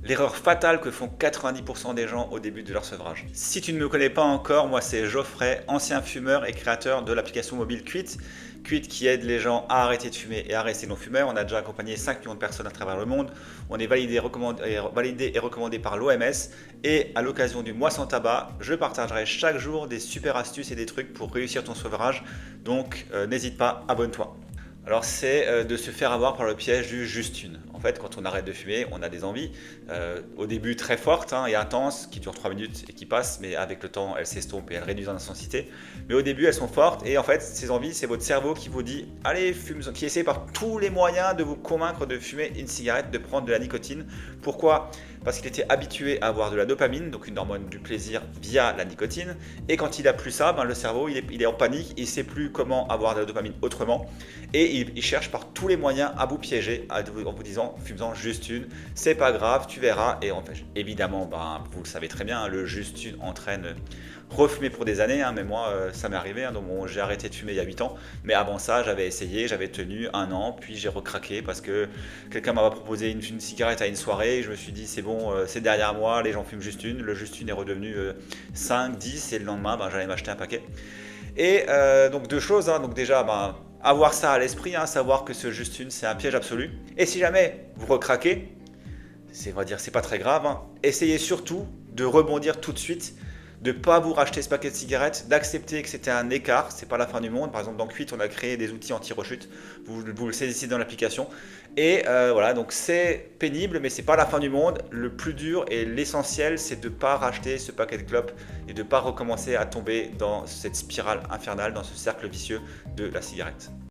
L'erreur fatale que font 90% des gens au début de leur sevrage. Si tu ne me connais pas encore, moi c'est Geoffrey, ancien fumeur et créateur de l'application mobile Quit. Quit qui aide les gens à arrêter de fumer et à rester non-fumeurs. On a déjà accompagné 5 millions de personnes à travers le monde. On est validé et recommandé par l'OMS. Et à l'occasion du mois sans tabac, je partagerai chaque jour des super astuces et des trucs pour réussir ton sevrage. Donc n'hésite pas, abonne-toi. Alors c'est de se faire avoir par le piège du juste une. En fait, quand on arrête de fumer, on a des envies, au début très fortes et intenses, qui durent 3 minutes et qui passent, mais avec le temps, elles s'estompent et elles réduisent en intensité. Mais au début, elles sont fortes et en fait, ces envies, c'est votre cerveau qui vous dit « Allez, fume », qui essaie par tous les moyens de vous convaincre de fumer une cigarette, de prendre de la nicotine. Pourquoi ? Parce qu'il était habitué à avoir de la dopamine, donc une hormone du plaisir via la nicotine. Et quand il n'a plus ça, le cerveau il est en panique, il ne sait plus comment avoir de la dopamine autrement. Et il cherche par tous les moyens à vous piéger en vous disant fume-en juste une, c'est pas grave, tu verras. Et en fait, évidemment, vous le savez très bien, le juste une entraîne refumer pour des années, mais moi ça m'est arrivé, donc bon, j'ai arrêté de fumer il y a 8 ans, mais avant ça j'avais essayé, j'avais tenu 1 an, puis j'ai recraqué parce que quelqu'un m'a proposé une cigarette à une soirée, et je me suis dit c'est bon, c'est derrière moi, les gens fument juste une, le juste une est redevenu 5, 10 et le lendemain j'allais m'acheter un paquet. Et donc deux choses, donc déjà avoir ça à l'esprit, savoir que ce juste une c'est un piège absolu, et si jamais vous recraquez, on va dire c'est pas très grave, essayez surtout de rebondir tout de suite, de ne pas vous racheter ce paquet de cigarettes, d'accepter que c'était un écart, c'est pas la fin du monde. Par exemple dans Quit on a créé des outils anti-rechute, vous le saisissez dans l'application et voilà, donc c'est pénible mais c'est pas la fin du monde. Le plus dur et l'essentiel c'est de ne pas racheter ce paquet de clopes et de ne pas recommencer à tomber dans cette spirale infernale, dans ce cercle vicieux de la cigarette.